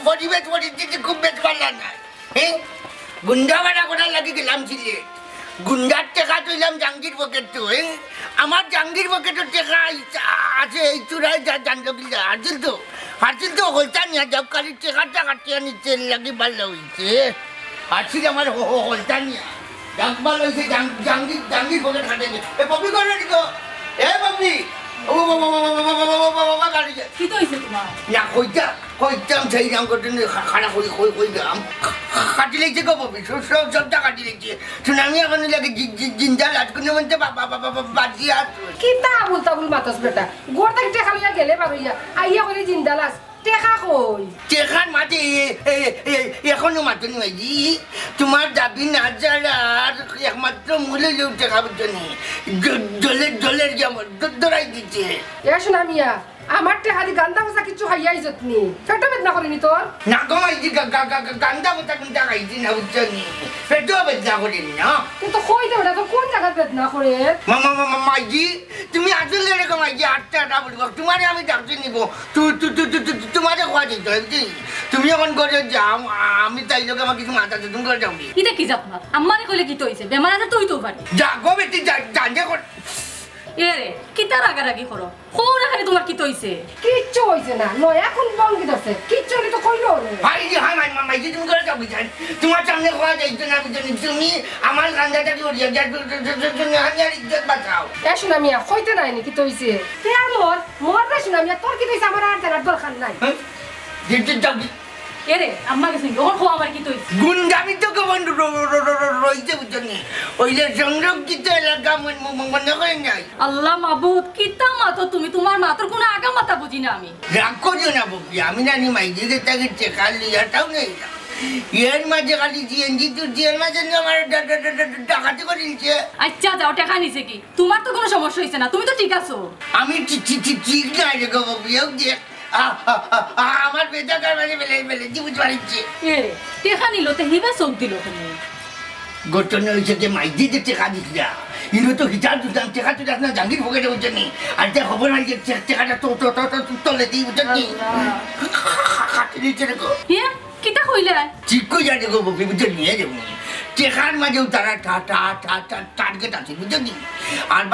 পরিবেশ পরিস্থিতি খুব বেশ ভালো নাই গুন্ডা বাড়া করার লাগি গেলাম সিলেট গুন্ডার টেকা তুইলাম জাঙ্গির পকেট তো আমার জাঙ্গির পকেটের টেকা আছে এই চূড়ায় জানলো কি হারছিল তো হলতা নিয়ে যাব কালির টেকাটা কাটিয়ে নিচ্ছে লাগি ভালো হয়েছে হারছিল আমার হলতা নিয়ে যাক ভালো হয়েছে জাঙ্গির পকেট কাটে এ পপি করে নিকো এ পপি ও বাবা গাড়ি কি তো হইছে তোমার না কইতাম সেই নাম করতে খানা কই দাম কাটি লেগেছে গো পপি সবটা কাটি লেগেছে শুনে আমি এখন লাগে জিঞ্জাল আজকুনে মধ্যে বাজি আর কি তা বলতাবুল মাতাস বেটা গোড় থেকে টেকা লইয়া গেলে বারইয়া আইয়া করে জিন্দালাস টেকা কই টেকার মাঝে এখনো মাতনি ভাইজি তোমার দাবি না যার একমাত্র মূল্য লোক টেকা বুঝনি জলের যেমন দৌড়াই দিচ্ছে এ শোনা মিয়া আমার টেকা দি গান্দা ভাষা কিছু খাইয়াই যতনি পেটো বেদনা করিনি তোর না কমাইছি গান্দা কথা কোনটা খাইছি না বুঝনি পেটো বেদনা করিনি না কিন্তু কই দে ওটা তো কোন জায়গা বেদনা করে মাইজি তুমি আসলে এরকম মাইজি আটটা বলবো তোমার আমি ডাকতে নিব তোমার খোয়া দিতে তুমি এখন করে যাও আমি তাই লোক আমার কিছু মাথা তুমি করে যাও এটা কি যাক না আম্মারে কইলে কি তইছে বেমার আছে তুই তো পারি যা গো বেটি জানতে কর এ রে কি তার রাগারাগি করো কোন এখানে তোমার কি তইছে কিচ্ছু হইছে না নয় এখন বঙ্গি দছে কিচ্ছু হলি তো কইলো ভাই জি হাই মাইজি তুমি করে যাও বুঝাই তোমার সামনে খোয়া যাইতো না বুঝনি তুমি আমার গান্দাটা কি করিয়া যা তুমি হাজার ইজ্জত বাঁচাও এ শোনা মিয়া কইতে নাই নাকি তইছে তে মোর রে শোনা মিয়া তোর কি তইছে আমার আর জানার দরকার নাই এ রে আম্মা গেছে ওর খোয়া আমার কি তইছে গুন্ডামি তো কেমন রইছে বুঝনি ওইলে সংরক্ষিত এলাকা মনে হয় নাই আল্লাহ মাবুদ কিতা মাতো তুমি তোমার মাতর কোনো আগা মাথা বুঝি না আমি রাগ করিও না বকি আমি জানি মাইজিকে তাকে টেকা লিয়াটাও নেই এর মাঝে খালি জিএনজি তুই জিএর মাঝে আমার ডাকাতি করে নিচ্ছে আচ্ছা যাও টাকা নিছে কি তোমার তো কোনো সমস্যা হইছে না তুমি তো ঠিক আছো আমি ঠিক নাই রে গো বকিও দেখ আমার বেজাকার মানে বেলে বুঝতে পারছি এ রে টাকা নিল তে হিবা চোখ দিল তুমি ঘটনা হয়েছে যে মাইজিতে টেকা দিছিলা ইনো তো হিসাব দিতাম টেকা তো না জাঙ্গির পকেটে বুঝছেনি আর যে খবর হয় যে টেকাটা তলে দিই বুঝছেনি খাটি দিচ্ছে রে গো কিতা কইলে ঠিক কই জানি গো বকি বুঝে নিয়ে যাবো টেকার মাঝেও তারা টার্গেট আছে বুঝলি আর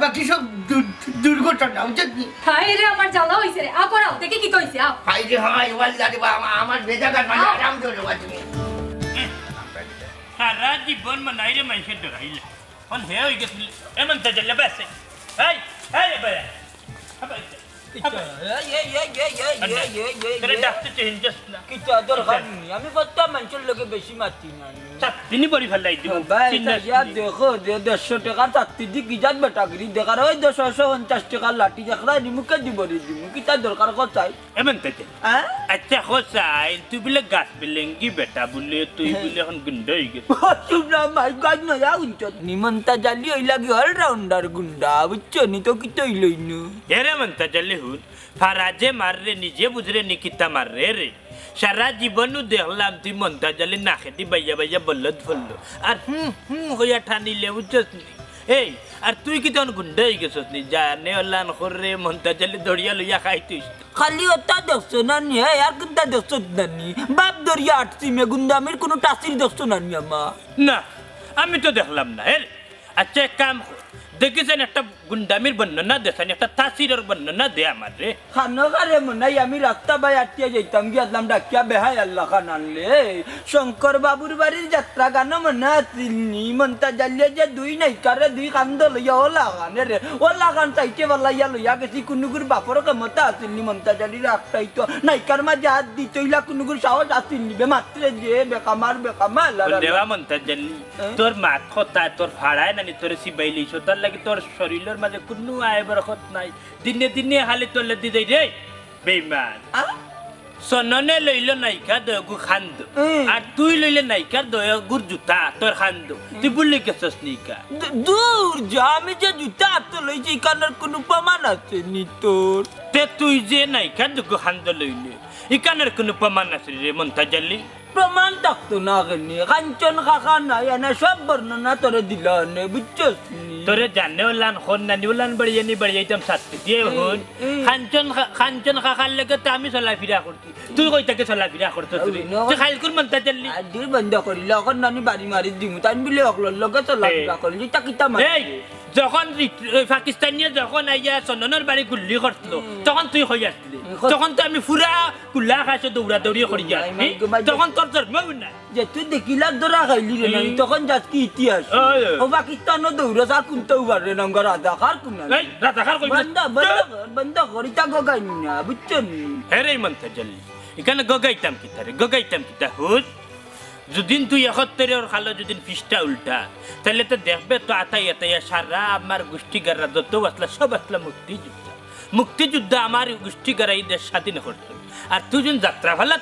বাকি সব দুর্ঘটনা বুঝলি হাই রে আমার জ্বালা হইছে রে আপরাও দেখি কি কইছে আপ হাই রে হাই ওয়াল্লাহ রে আমার বেজাগার মানে আরাম করে বাজনি সারা জীবন মানাইরে মানুষের ডরাইলে অন হে হই গেছিল এমন তাজল্লা বাসে এই এই বাবা আমি কত মানুষের লোকে বেশি মাতি না তিনি বড়ি ভাল লাগি দেখো 150 টাকা চাকরি দি কি যাত বেটাগিরি দেখার ওই 250 টাকা লাঠি দেখরা নিমুকে দিব দিমু কি তার দরকার কোথায় এমন তাতে আচ্ছা হোসাই তুই বলে গাছ বিলেঙ্গি বেটা বলে তুই বলে এখন গুন্ডা হই গেছ তোমরা মাই গাছ না উঞ্চ নিমন্তা জালি ওই লাগি অলরাউন্ডার গুন্ডা বুঝছো নি তো কি তই লইনু এরে মন্তা জালি হুন ফারাজে মাররে নিজে বুঝরে নিকিতা মাররে রে সারা জীবন দেখলাম তুই মন্তা জালি না খেতে বাইয়া বলদ ফললো আর হইয়া ঠানিলে বুঝছস নি এই আর তুই কি তখন গুন্ডা হয়ে গেছস নি জানে অল্লান করে মন্তা জালি দড়িয়া লইয়া খাই তুই খালি ওটা দেখছো না নি আর কোনটা দেখছো না নি বাপ দড়িয়া আটছি মে গুন্ডামির কোনো টাসির দেখছো না নি আমা না আমি তো দেখলাম না হে আচ্ছা এক কাম দেখেছেন একটা গুন্ডামির বর্ণনা দেখেন একটা তাসিরের বর্ণনা দে আমার রে খানো খারে মনাই আমি রাস্তা বাই আটকে যাইতাম গিয়ালাম ডাকিয়া বেহাই আল্লাহ খান আনলে শঙ্কর বাবুর বাড়ির যাত্রা গান মনে আসিলনি মন্তা জালিয়া যে দুই নাইকারে দুই কান্দ লইয়া ও লাগানে রে ও লাগান চাইতে বলাইয়া লইয়া গেছি কুনুগুর বাপর ক্ষমতা আসিলনি মন্তা জালির একটাই তো নাইকার মাঝে হাত দিতইলা কুনুগুর সাহস আসিলনি বে মাত্রে যে বেকামার দেওয়া মন্তা জালি তোর মাত কথা তোর ভাড়ায় নানি তোর সিবাই লইছ তোর লাগি তোর শরীরের মাঝে কোনো আয় বরকত নাই দিনে দিনে হালে তোলে দি দেই রে বেঈমান সননে লইল নাইকা দয়গু খান্দ আর তুই লইলে নাইকা দয়গুর জুতা তোর খান্দ তুই বললি গেছস নিকা দূর যা আমি যে জুতা তো লইছি কানের কোনো প্রমাণ আছে নি তোর তে তুই যে নাইকা দয়গু খান্দ লইলে ইকানের কোনো প্রমাণ আছে রে মন্তা জালি প্রমাণ থাকতো না কেন কাঞ্চন কাকা নাই এনে সব বর্ণনা তোরে দিল নে বুঝছস তোরে জানে ওলান খন নানি ওলান বাড়িয়াইতাম সাথে দিয়ে হন খাঞ্চন খাখার লেগে তো আমি চলাফেরা করছি তুই কই তাকে চলাফেরা করতো তুই খাইলকুর মনটা চললি আদির বন্ধ করিল এখন নানি বাড়ি মারি দিমু তাই বলে অকলর লগে চলাফেরা করলি তা কিতা এই যখন পাকিস্তানিয়া যখন আইয়া চন্দনের বাড়ি গুল্লি করছিল তখন তুই হই আসলি তখন তো আমি পুরা কুল্লা খাইছো দৌড়া দৌড়ি করি তখন তোর জন্ম না যে তুই দেখিলার ধরা খাইলি রে নানি তখন যাস কি ইতিহাস ও পাকিস্তানও দৌড়া আর কোনটাও পারে নাম রাজাকার কোন রাজাকার কই বন্ধ করি তা গগাই না বুঝছেন হেরে মনতে জললি এখানে গগাইতাম কিতা হুদ যদিন তুই একাত্তরের খালো যদিন ফিসটা উল্টা তাহলে তো দেখবে তো আতাইয়া সারা আমার গোষ্ঠীগাররা যত আসলা সব আসলা মুক্তিযুদ্ধ আমার গোষ্ঠীগারা এই দেশ স্বাধীন করতো আর তুই যখন যাত্রা ভালা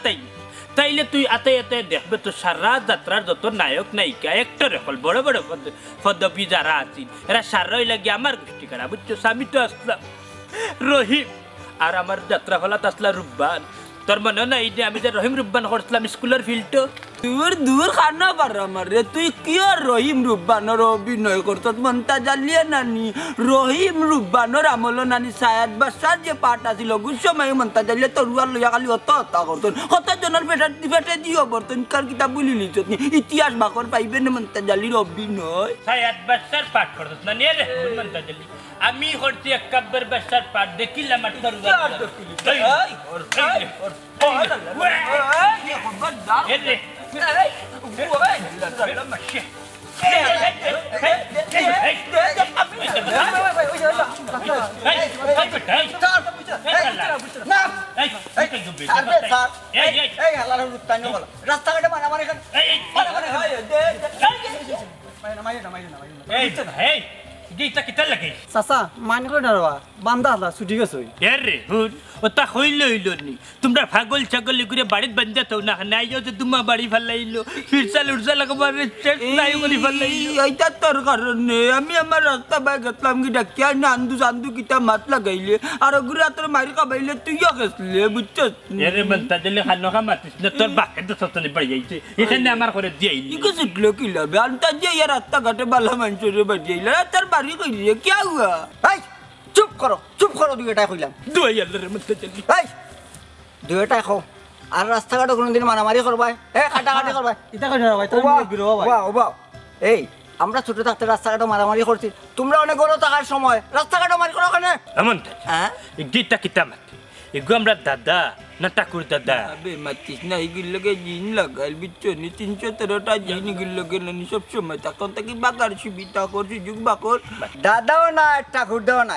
তাইলে তুই আতাইয়া দেখবে তো সারা যাত্রার যত নায়ক নায়িকা একটার হল বড় বড় পদবী যারা আছেন এরা সারাই লাগে আমার গোষ্ঠীগারা বুঝছো আমি তো আসলাম রহিম আর আমার যাত্রা ভালাত আসলা রুব্বান তোর মনে না এই যে আমি যে রহিম রুব্বান করছিলাম স্কুলের ফিল্ডটো দূর খানা পার আমার রে তুই কিয় রহিম রুব্বানোর অভিনয় করত মনটা জ্বালিয়ে নানি রহিম রুব্বানোর আমল নানি সায়াদ বাসার যে পাঠ আছিল গুসময় মনটা জ্বালিয়ে তরুয়ার লইয়া খালি অত হত্যা করতেন হতাজনের পেটে দিও বর্তন কার কিতাব বলি লিচত ইতিহাস বাকর পাইবে না মনটা জ্বালির অভিনয় সায়াদ বাসার পাঠ করত না নিয়ে রে মনটা জ্বালি আমি করছি একাব্বর বাসার পাঠ দেখিলাম আর তরুয়ার রাস্তাঘাটে মারামারি চাচা মাইনে করে দাঁড়াবা বান্ধা হালা ছুটি গেছে রে হুন ওটা হইল নি তোমরা পাগল ছাগল করে বাড়িত বান্ধা তো না নাই যে তোমার বাড়ি ফেলাইলো ফিরসাল উড়সাল একবার নাই করে ফেলাইলো এইটা তোর কারণে আমি আমার রাস্তা বাই গেতলাম কি ডাকিয়া না আন্দু কিতা মাত লাগাইলে আর ওগুলো তোর মারি খাবাইলে তুইও গেছলে বুঝছস এরে মনটা দিলে খানো খা মাতিস না তোর বাকে তো সতনে বাড়ি যাইছে এখানে আমার করে দিয়াইলি ইকো সুটলো কি লাবে আনতা যে ইয়ার রাস্তা ঘাটে বালা মানুষের বাড়িয়েইলা তার বাড়ি কইরে কি হুয়া এই চুপ করো দুইটাই কইলাম দুয়াইয়ালের মনটা চলি এই দুইটাই খাও আর রাস্তাঘাটে কোনোদিন মারামারি করবাই কাটাকাটি করবাই এটা কই না ভাই তুমি বিরো ভাই বাহ এই আমরা ছোট থাকতে রাস্তাঘাটে মারামারি করছি তোমরা অনেক বড় থাকার সময় রাস্তাঘাটে মারি করো কেন আমনটা হ্যাঁ গীতা কিতা মাতি এগো আমরা দাদা না ঠাকুর দাদা আবে মাতিস না এগুলোকে জিন লাগাইল বিচ্ছনি 313টা জিন এগুলোকে নানি সব সময় তখন থেকে বাগার সুবিধা করছি যুগ বাকর দাদাও না ঠাকুর দাও না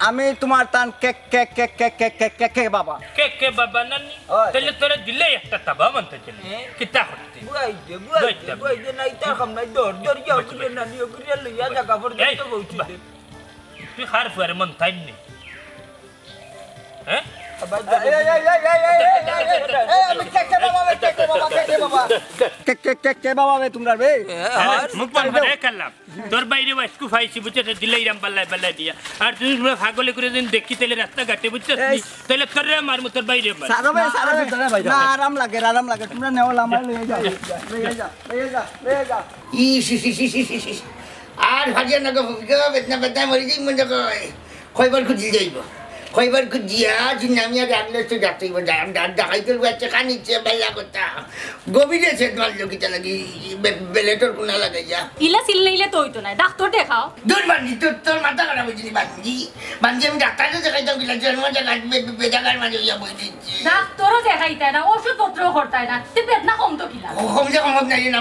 আমি তোমার তান কে বাবা কে বাবা নানি তাহলে তোরা দিলে একটা তাবা মনটা চলি কিতা করতে বুঝাইতে নাই তার কাম নাই দর যাও করে নানি ওগুলো লইয়া জায়গা পর দেখতে বলছি তুই হার ফুয়ারে মন তাইনি হ্যাঁ তোর বাইরে বাসকু ফাইছি বুঝছে দিলাই রাম পাল্লাই দিয়া আর তুই ভাগলে করে দিন দেখি তাহলে রাস্তা ঘাটে বুঝছিস তাহলে তোর মারমু তোর বাইরে আরাম লাগে তোমরা নেও লাম্বা লয়ে যাও আর ভাজিয়া না বেদনা বেদনা মরি যাই মনে কয়বার খুঁজি যাইব কয়বার খুঁজিয়া নামিয়া রাখলে তো যাতেইব দেখাই তোর বাচ্চা খানিচ্ছে বেলা কথা গভীরে সে তোমার লোকিটা লাগি বেলেটর কোনা লাগাইয়া ইলা সিল নাইলে তো হইতো না ডাক্তার দেখাও দূর বান্ধি তোর মাথা খারাপ হয়েছিলি বান্ধি আমি ডাক্তারকে দেখাইতাম কিনা জন্ম জায়গা বেজাগার মাঝে হইয়া বই দিচ্ছি ডাক্তারও দেখাইতে না ওষুধপত্রও করতাই না তুই বেদনা কম তো কিলা কমছে কমক নাই না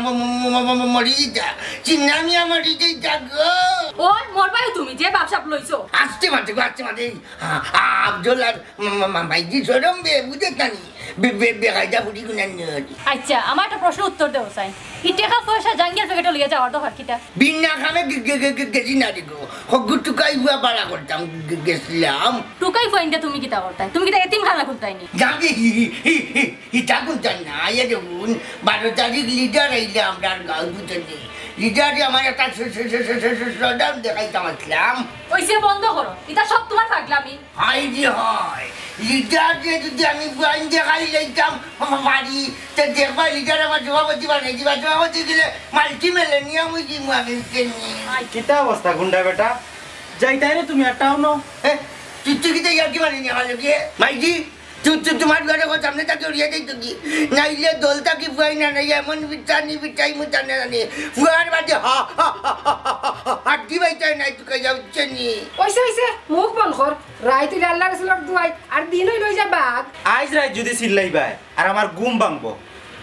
মরি দিতা চিন্নামিয়া মরি দিতা গো ওই মরবাই তুমি যে বাপসাপ লইছো আসতে মাতে আব্দুল আর মাইজি সরম বুঝে কানি বেকায়দা বুড়ি গুনান আচ্ছা আমার একটা প্রশ্ন উত্তর দেও চাই ই টাকা পয়সা জাঙ্গিয়ার প্যাকেটে লইয়া যাওয়ার দরকার কিটা বিনা খামে গেছি না দেখো হগু টুকাই বুয়া বাড়া করতাম গেছিলাম টুকাই ফাইন্ডে তুমি কিটা করতাই তুমি কিটা এতিম খানা খুলতাইনি যাকে হিটা করতাম না আইয়া দেখুন 12 তারিখ লিডার আইলে আমরা গাঁও বুঝতে লিডারে আমার একটা সদাম দেখাইতাম আসলাম ওইসে বন্ধ করো এটা সব তোমার পাগলামি হাই জি হয় লিডার দিয়ে যদি আমি বাইন দেখাই লাইতাম বাড়ি তা দেখবা লিডার আমার সভাপতি বানাই দিবা সভাপতি গেলে মাল্টি মেলেনিয়াম হয়ে দিব আমি কিতা অবস্থা গুন্ডা বেটা যাইতাই রে তুমি একটাও ন তুই কিতে ইয়ার কি বানিয়ে নেওয়া লোকে মাইজি তোমার ঘরে সামনে তাকে উড়িয়ে যাই তো কি নাইলে দোলটা কি ফুয়াই না নাই এমন বিটানি বিটাই মুটানে জানি ফুয়ার বাদে হাড্ডি বাইতাই নাই তুই কাজ যাচ্ছে নি ওইসে মুখ বন্ধ কর রাই তুই আল্লাহ রাসূলের দুয়াই আর দিনই লই যা বাঘ আইজ রাত যদি চিল্লাইবাই আর আমার ঘুম ভাঙবো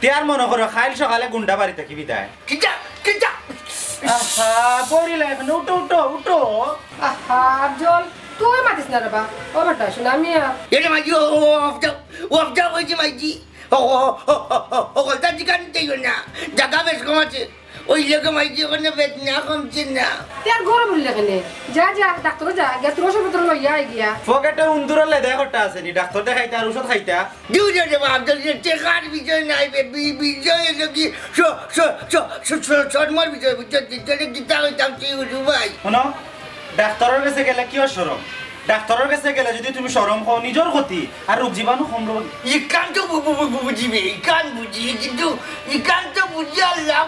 তেয়ার মনে করো খাইল সকালে গুন্ডা বাড়ি থাকি বিদায় কিটা কিটা আহা পড়িলাই উঠো উঠো উঠো আহা জল তুই মাতিস না রে বা ও বেটা শুনা আমি এটা মাইজি অফটা হয়েছে মাইজি ওটা চিকান চাইব না জায়গা বেশ কম আছে ওই লোক মাইজি ওখানে বেতনা কমছে না তের ঘর বললে কেনে যা যা ডাক্তার যা গে তোর ওষুধ পত্র লইয়া আই গিয়া পকেটে উন্দুরের লেদা করতে আছে নি ডাক্তার দেখাইতে আর ওষুধ খাইতা দুজনে ভাবছিল যে টেকার বিজয় নাই বিজয় এলো কি শর্মার বিজয় বুঝতে গীতা হইতাম তুই উঠু ভাই শোনো ডাক্তারের কাছে গেলে কি সরম ডাক্তারের কাছে গেলে যদি তুমি সরম হও নিজের ক্ষতি আর রোগ জীবাণু কম রোগ ইকান তো বুঝিবে ইকান বুঝি কিন্তু ইকান তো বুঝি আল্লাহ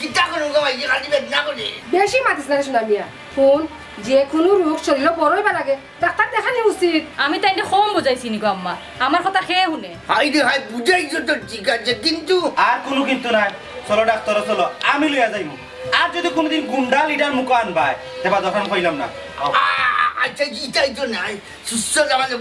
গীতা কোনো ভাই খালি বেদনা করে বেশি মাতিস না রে শুনা মিয়া ফোন যে কোনো রোগ শরীরে বড়ই বা লাগে ডাক্তার দেখানি উচিত আমি তাই কম বুঝাইছি নিগো আম্মা আমার কথা খেয়ে শুনে হাই রে হাই বুঝাইছো তো ঠিক আছে কিন্তু আর কোনো কিন্তু নাই চলো ডাক্তার চলো আমি লইয়া যাইমু আর যদি কোনোদিন গুন্ডা লিডার মুখ আনবাই তেবা দোকান কইলাম না আচ্ছা ইটাই তো নাই সুস্থ যাওয়া লোক